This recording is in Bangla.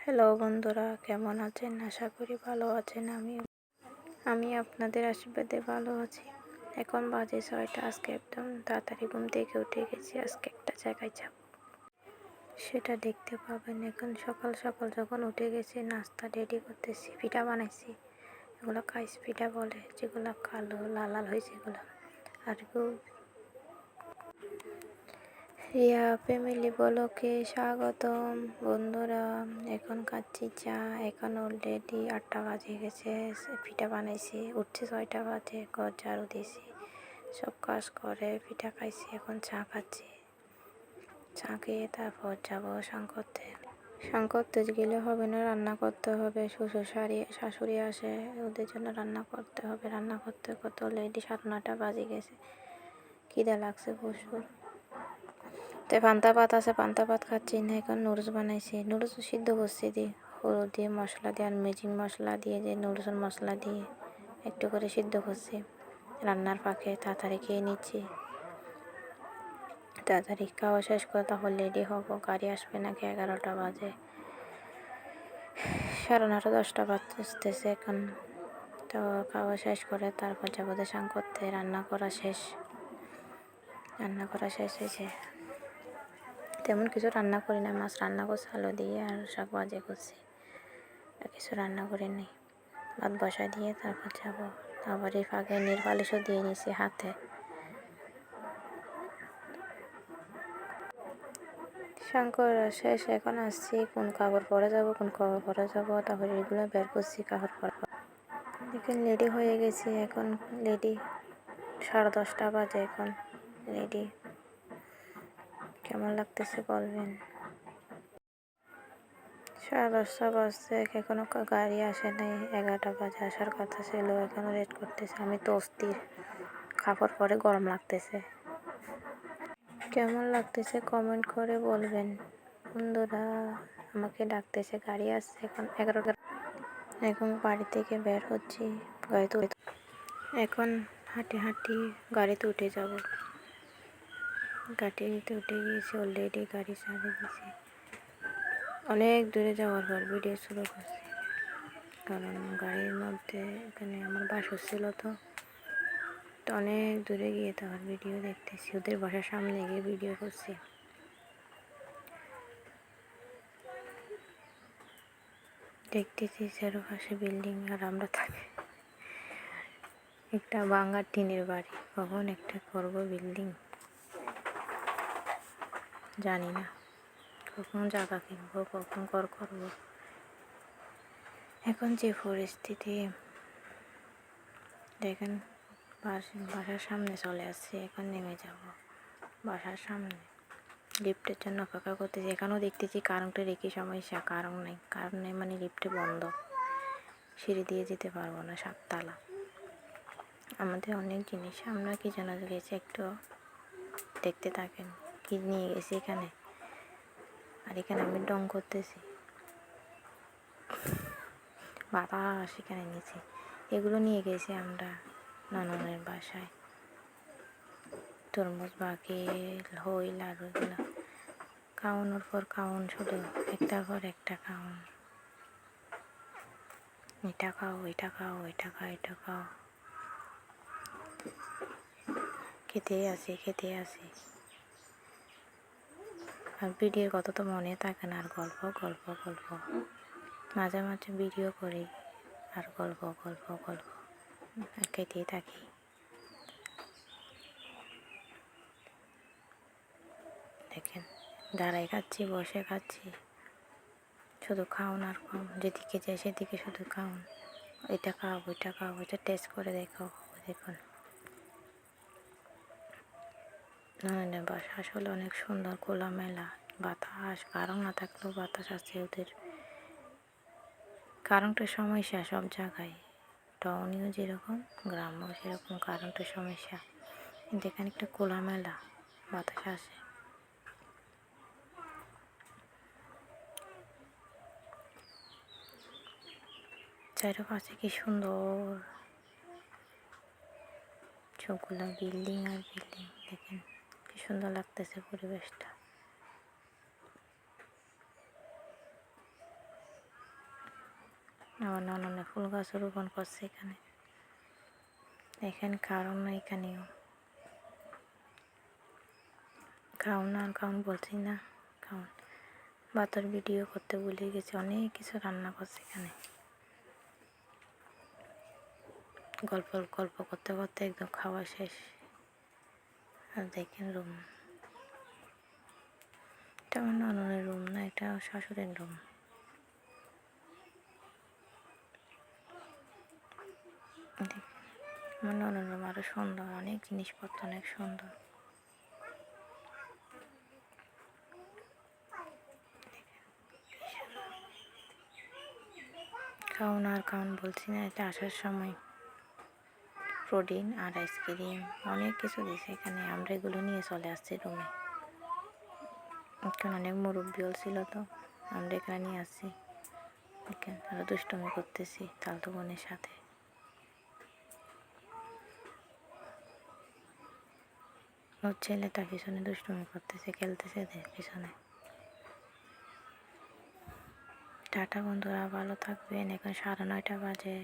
হ্যালো বন্ধুরা, কেমন আছেন? আশা করি ভালো আছেন। আমি আপনাদের আশীর্বাদে ভালো আছি। এখন বাজে 6টা। আজকে একদম তাড়াতাড়ি ঘুম থেকে উঠে গেছি। আজকে একটা জায়গায় যাব, সেটা দেখতে পাবেন। এখন সকাল সকাল যখন উঠে গেছি, নাস্তা রেডি করতেছি। পিঠা বানাইছি, এগুলো কাইস পিঠা বলে, যেগুলো কালো লাল লাল হয়েছে এগুলো। আর রিয়া ফ্যামিলি ব্লগে স্বাগতম বন্ধুরা। এখন খাচ্ছি চা। এখন অলরেডি 8টা বাজে গেছে। পিঠা বানাইছি, উঠছে 6টা বাজে। ঘর ঝাড়ু দিয়েছি, সব কাজ করে পিঠা খাইছি। এখন চা খাচ্ছি। চা খেয়ে তারপর যাবো স্নান করতে। স্নান করতে গেলে হবে না, রান্না করতে হবে। শ্বশুর শাশুড়ি আসে, ওদের জন্য রান্না করতে হবে। রান্না করতে করতে অলরেডি 9:30 বাজে গেছে। খিদে লাগছে প্রচুর। তো পান্তা ভাত আছে, পান্তা ভাত খাচ্ছি না। এখন নুডলস বানাইছি, নুডলস সিদ্ধ করছি দিয়ে হলুদ দিয়ে মশলা দিয়ে আর ম্যাজিক মশলা দিয়ে, যে নুডলসের মশলা দিয়ে একটু করে সিদ্ধ করছি। রান্নার ফাঁকে তাড়াতাড়ি খেয়ে নিচ্ছি। তাড়াতাড়ি খাওয়া শেষ করে তারপর রেডি হবো। গাড়ি আসবে নাকি 11টা বাজে, 9:30 10টা বাজতেছে এখন। তো খাওয়া শেষ করে তারপর যাবো স্নান করতে। রান্না করা শেষ হয়েছে। তেমন কিছু রান্না করি না, মাছ রান্না করছি আলু দিয়ে আর শাক ভাজি করছি, আর কিছু রান্না করি নি। ভাত বসায় দিয়ে তারপর যাবো। আবার এই ফাঁকে নীল পালিশও দিয়ে নিয়েছি হাতে। শঙ্কর শেষ। এখন আসছি কোন কাপড় পরে যাব, তারপরে এগুলো বের করছি কাপড় পরা। এখন রেডি হয়ে গেছি। এখন রেডি 10:30 বাজে। এখন রেডি। কেমন লাগতেছে বলবেন। 10:30 বাজছে, এখনো গাড়ি আসে নাই। 11টা বাজে আসার কথা ছিল, এখনো রেড করতেছে। আমি তো অস্থির, কাপড় পরে গরম লাগতেছে। কেমন লাগতেছে কমেন্ট করে বলবেন বন্ধুরা। আমাকে ডাকতেছে, গাড়ি আসছে। এখন 11টা। এখন বাড়ি থেকে বের হচ্ছি, গাড়িতে এখন হাঁটি গাড়িতে উঠে যাব। গাড়িতে উঠে গিয়েছি অলরেডি, গাড়ি চালিয়ে দিয়েছি। অনেক দূরে যাওয়ার পর ভিডিও শুরু করছি, কারণ গাড়ির মধ্যে এখানে আমার বাসা ছিল। তো অনেক দূরে গিয়ে তারপর ভিডিও দেখতেছি। ওদের বাসার সামনে গিয়ে ভিডিও করছি। দেখতেছি চারপাশে বিল্ডিং, আর আমরা থাকি একটা ভাঙা টিনের বাড়ি। কখন একটা করব বিল্ডিং জানি না, কখন জায়গা কিনবো, কখন ঘর করব। এখন যে পরিস্থিতি দেখেন, বাসার সামনে চলে আসছে। এখন নেমে যাব বাসার সামনে। লিফটের জন্য অপেক্ষা করতেছি। এখানেও দেখতেছি কারেন্টের একই সমস্যা। কারণ নেই মানে লিফটে বন্ধ, সিঁড়ি দিয়ে যেতে পারবো না। 7 তলা। আমাদের অনেক জিনিস। আমরা কি জানা গেছি, একটু দেখতে থাকেন কি নিয়ে গেছি এখানে। আর এখানে আমি ডং করতেছি, বাতাস এখানে নিয়েছি। এগুলো নিয়ে গেছি আমরা ননদের বাসায়। তরমুজ, বাকেল, হইল আর ওইগুলো খাওয়ানোর পর খাওয়ান, শুধু একটার পর একটা খাওয়ান। এটা খাও, ওইটা খাও, ওইটা খাও, এটা খাও, খেতে আসি। আর ভিডিওর কথা তো মনে থাকে না, আর গল্প মাঝে মাঝে ভিডিও করি আর গল্প আর খেতেই থাকি। দেখেন, দাঁড়াই খাচ্ছি, বসে খাচ্ছি, শুধু খাওন আর খাওন। যেদিকে যাই সেদিকে শুধু খাওন। এটা খাও, ওইটা খাও, ওইটা টেস্ট করে দেখো। দেখুন, বাসা আসলে অনেক সুন্দর, খোলামেলা, বাতাস। কারণ না থাকলেও বাতাস আছে ওদের। কারেন্টের সমস্যা সব জায়গায়, টাউনেও যেরকম, গ্রামেও সেরকম কারেন্টের সমস্যা। কিন্তু এখানে একটা খোলামেলা বাতাস আসে। চারপাশে কি সুন্দর, সবগুলো বিল্ডিং আর বিল্ডিং। দেখেন কি সুন্দর লাগতেছে পরিবেশটা। আমার নননে ফুল গাছ রোপণ করছে এখানে। এখানে কারণ না, এখানেও খাওন আর খাওন বলছি না, খাওন। ভাতের ভিডিও করতে ভুলে গেছে, অনেক কিছু রান্না করছে এখানে। গল্প গল্প করতে করতে একদম খাওয়া শেষ। আর দেখেন রুম, এটা আমার নননের রুম না, এটা শাশুড়ির রুম। আমার নননের রুম আরো সুন্দর, অনেক জিনিসপত্র অনেক সুন্দর। খাওন আর খাওন বলছি না, এটা আসার সময় প্রোটিন আর আইসক্রিম অনেক কিছু দিয়েছে এখানে। আমরা এগুলো নিয়ে চলে আসছি রুমে। এখানে অনেক মুরব্বিও ছিল, তো আমরা এখানে নিয়ে আসছি। এখানে আরো দুষ্টুমি করতেছি তালতো বোনের সাথে। ওর ছেলেটা পিছনে দুষ্টুমি করতেছে, খেলতেছে পিছনে। টাটা বন্ধুরা, ভালো থাকবেন। এখন 9:30 বাজে।